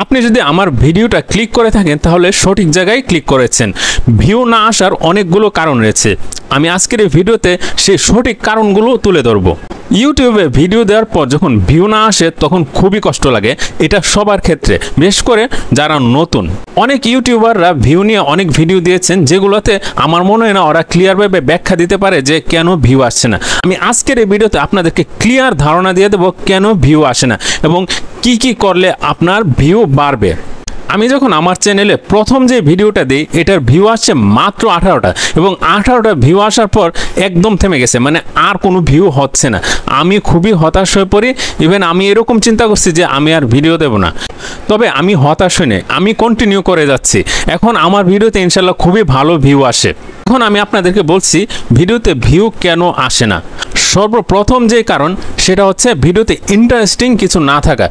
আপনি যদি আমার ভিডিওটা ক্লিক করে থাকেন তাহলে সঠিক জায়গায় ক্লিক করেছেন। ভিউ না আসার অনেকগুলো কারণ রয়েছে, আমি আজকের এই ভিডিওতে সেই সঠিক কারণগুলো তুলে ধরব। ইউটিউবে ভিডিও দেওয়ার পর যখন ভিউ না আসে তখন খুবই কষ্ট লাগে, এটা সবার ক্ষেত্রে, বিশেষ করে যারা নতুন। অনেক ইউটিউবাররা ভিউ নিয়ে অনেক ভিডিও দিয়েছেন যেগুলোতে আমার মনে হয় না ওরা ক্লিয়ারভাবে ব্যাখ্যা দিতে পারে যে কেন ভিউ আসছে না। আমি আজকের এই ভিডিওতে আপনাদেরকে ক্লিয়ার ধারণা দিয়ে দেবো কেন ভিউ আসে না এবং কি কি করলে আপনার ভিউ বাড়বে। আমি যখন আমার চ্যানেলে প্রথম যে ভিডিওটা দিই এটার ভিউ আসছে মাত্র 18টা এবং 18টা ভিউ আসার পর একদম থেমে গেছে, মানে আর কোনো ভিউ হচ্ছে না। আমি খুবই হতাশ হয়ে পড়ি, ইভেন আমি এরকম চিন্তা করছি যে আমি আর ভিডিও দেব না। তবে আমি হতাশ হই না, আমি কন্টিনিউ করে যাচ্ছি। এখন আমার ভিডিওতে ইনশাল্লাহ খুবই ভালো ভিউ আসে। এখন আমি আপনাদেরকে বলছি ভিডিওতে ভিউ কেন আসে না। সর্বপ্রথম যে কারণ সেটা হচ্ছে ভিডিওতে ইন্টারেস্টিং কিছু না থাকা।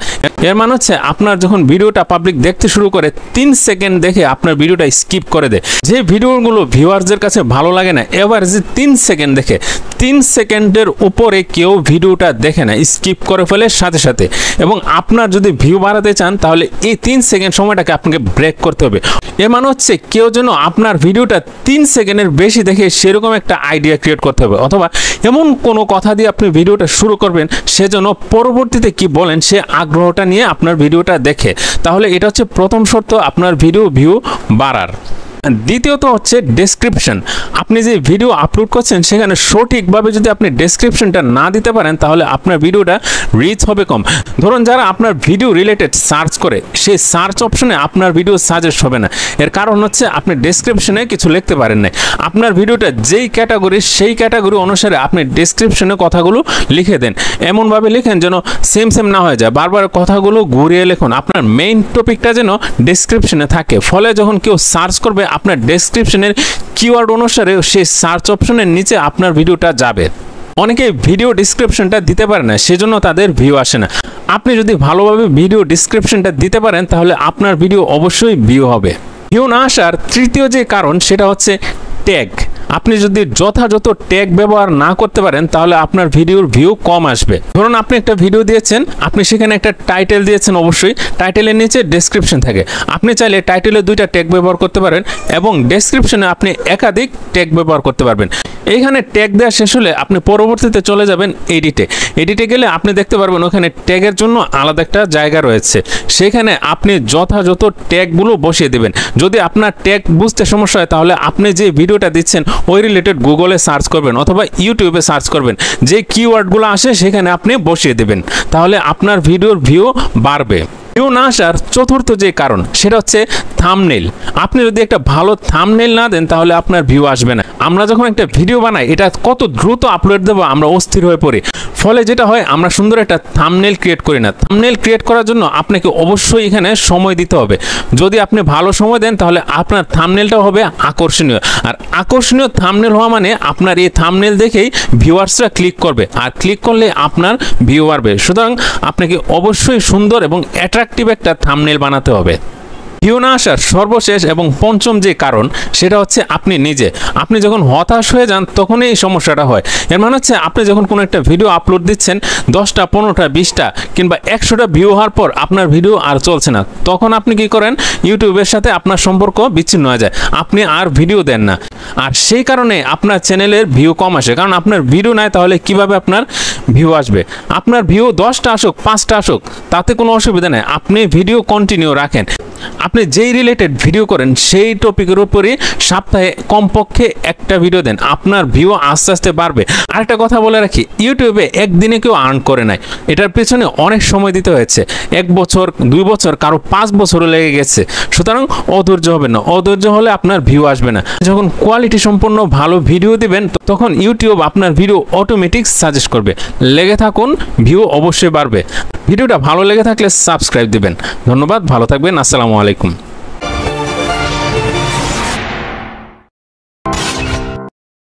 এর মানে হচ্ছে আপনার যখন ভিডিওটা পাবলিক দেখতে শুরু করে 3 সেকেন্ড দেখে আপনার ভিডিওটা স্কিপ করে দেয়। যে ভিডিওগুলো ভিউয়ারদের কাছে ভালো লাগে না, এভারেজে 3 সেকেন্ড দেখে, 3 সেকেন্ডের উপরে কেউ ভিডিওটা দেখে না, স্কিপ করে ফেলে সাথে সাথে। এবং আপনার যদি ভিউ বাড়াতে চান তাহলে এই 3 সেকেন্ড সময়টাকে আপনাকে ব্রেক করতে হবে। এর মানে হচ্ছে কেউ যেন আপনার ভিডিওটা 3 সেকেন্ডের বেশি দেখে সেরকম একটা আইডিয়া ক্রিয়েট করতে হবে, অথবা এমন কোনো কথা দিয়ে আপনি ভিডিওটা শুরু করবেন সেজন্য পরবর্তীতে কি বলেন সে আগ্রহটা নিয়ে আপনার ভিডিওটা দেখে। তাহলে এটা হচ্ছে প্রথম শর্ত আপনার ভিডিও ভিউ বাড়ার। দ্বিতীয়ত হচ্ছে ডেসক্রিপশন। আপনি যে ভিডিও আপলোড করছেন সেখানে সঠিকভাবে যদি আপনি ডেসক্রিপশনটা না দিতে পারেন তাহলে আপনার ভিডিওটা রিচ হবে কম। ধরুন যারা আপনার ভিডিও রিলেটেড সার্চ করে সেই সার্চ অপশনে আপনার ভিডিও সাজেস্ট হবে না। এর কারণ হচ্ছে আপনি ডেসক্রিপশনে কিছু লিখতে পারেন না। আপনার ভিডিওটা যেই ক্যাটাগরি সেই ক্যাটাগরি অনুসারে আপনি ডেসক্রিপশনে কথাগুলো লিখে দেন, এমনভাবে লিখেন যেন সেম সেম না হয়ে যায়, বারবার কথাগুলো ঘুরিয়ে লিখুন। আপনার মেইন টপিকটা যেন ডেসক্রিপশনে থাকে, ফলে যখন কেউ সার্চ করবে আপনার ডেসক্রিপশনের কিওয়ার্ড অনুসারে সেই সার্চ অপশনের নিচে আপনার ভিডিওটা যাবে। অনেকে ভিডিও ডেসক্রিপশনটা দিতে পারে না, সেজন্য তাদের ভিউ আসে না। আপনি যদি ভালোভাবে ভিডিও ডেসক্রিপশনটা দিতে পারেন তাহলে আপনার ভিডিও অবশ্যই ভিউ হবে। ভিউ না আসার তৃতীয় যে কারণ সেটা হচ্ছে ট্যাগ। আপনি যদি যথাযথ ট্যাগ ব্যবহার না করতে পারেন তাহলে আপনার ভিডিওর ভিউ কম আসবে। ধরুন আপনি একটা ভিডিও দিয়েছেন, আপনি সেখানে একটা টাইটেল দিয়েছেন, অবশ্যই টাইটেলের নিচে ডেসক্রিপশন থাকে। আপনি চাইলে টাইটেলে 2টা ট্যাগ ব্যবহার করতে পারেন এবং ডেসক্রিপশনে আপনি একাধিক ট্যাগ ব্যবহার করতে পারবেন। এইখানে ট্যাগ দেওয়া শেষ হলে আপনি পরবর্তীতে চলে যাবেন এডিটে। এডিটে গেলে আপনি দেখতে পারবেন ওখানে ট্যাগের জন্য আলাদা একটা জায়গা রয়েছে, সেখানে আপনি যথাযথ ট্যাগগুলো বসিয়ে দেবেন। যদি আপনার ট্যাগ বুঝতে সমস্যা হয় তাহলে আপনি যে ভিডিওটা দিচ্ছেন ওই রিলেটেড গুগলে সার্চ করবেন অথবা ইউটিউবে সার্চ করবেন, যে কিওয়ার্ডগুলো আসে সেখানে আপনি বসিয়ে দেবেন, তাহলে আপনার ভিডিওর ভিউ বাড়বে। ভিউ না আসার চতুর্থ যে কারণ সেটা হচ্ছে থাম্বনেইল। আপনি যদি একটা ভালো থাম্বনেইল না দেন তাহলে আপনার ভিউ আসবে না। আমরা যখন একটা ভিডিও বানাই এটা কত দ্রুত আপলোড দেবো আমরা অস্থির হয়ে পড়ি, ফলে যেটা হয় আমরা সুন্দর একটা থাম্বনেইল ক্রিয়েট করি না। থাম্বনেইল ক্রিয়েট করার জন্য আপনাকে অবশ্যই এখানে সময় দিতে হবে। যদি আপনি ভালো সময় দেন তাহলে আপনার থাম্বনেইলটাও হবে আকর্ষণীয়, আর আকর্ষণীয় থাম্বনেইল হওয়া মানে আপনার এই থাম্বনেইল দেখেই ভিউয়ার্সরা ক্লিক করবে, আর ক্লিক করলে আপনার ভিউ বাড়বে। সুতরাং আপনাকে অবশ্যই সুন্দর এবং অ্যাট্রাকটিভ একটা থাম্বনেইল বানাতে হবে। ভিউ না আসার সর্বশেষ এবং পঞ্চম যে কারণ সেটা হচ্ছে আপনি নিজে। আপনি যখন হতাশ হয়ে যান তখনই এই সমস্যাটা হয়। এর মানে হচ্ছে আপনি যখন কোনো একটা ভিডিও আপলোড দিচ্ছেন 10টা 15টা 20টা কিংবা 100টা ভিউ হওয়ার পর আপনার ভিডিও আর চলছে না, তখন আপনি কি করেন, ইউটিউবের সাথে আপনার সম্পর্ক বিচ্ছিন্ন হয়ে যায়, আপনি আর ভিডিও দেন না। আর সেই কারণে আপনার চ্যানেলের ভিউ কম আসে, কারণ আপনার ভিডিও নাই, তাহলে কিভাবে আপনার ভিউ আসবে? আপনার ভিউ 10টা আসুক 5টা আসুক তাতে কোনো অসুবিধা নেই, আপনি ভিডিও কন্টিনিউ রাখেন। আপনি যেই রিলেটেড ভিডিও করেন সেই টপিকের উপরে সপ্তাহে কমপক্ষে একটা ভিডিও দেন, আপনার ভিউ আস্তে আস্তে বাড়বে। আরেকটা কথা বলে রাখি, ইউটিউবে একদিনে কেউ আর্ন করে নাই, এটার পেছনে অনেক সময় দিতে হয়েছে। 1 বছর 2 বছর কারো 5 বছরও লেগে গেছে। সুতরাং অধৈর্য হবেন না, অধৈর্য হলে আপনার ভিউ আসবে না। যখন কোয়ালিটি সম্পন্ন ভালো ভিডিও দিবেন তখন ইউটিউব আপনার ভিডিও অটোমেটিক সাজেস্ট করবে। লেগে থাকুন, ভিউ অবশ্যই বাড়বে। ভিডিওটা ভালো লেগে থাকলে সাবস্ক্রাইব দিবেন। ধন্যবাদ, ভালো থাকবেন, আসসালামু আলাইকুম।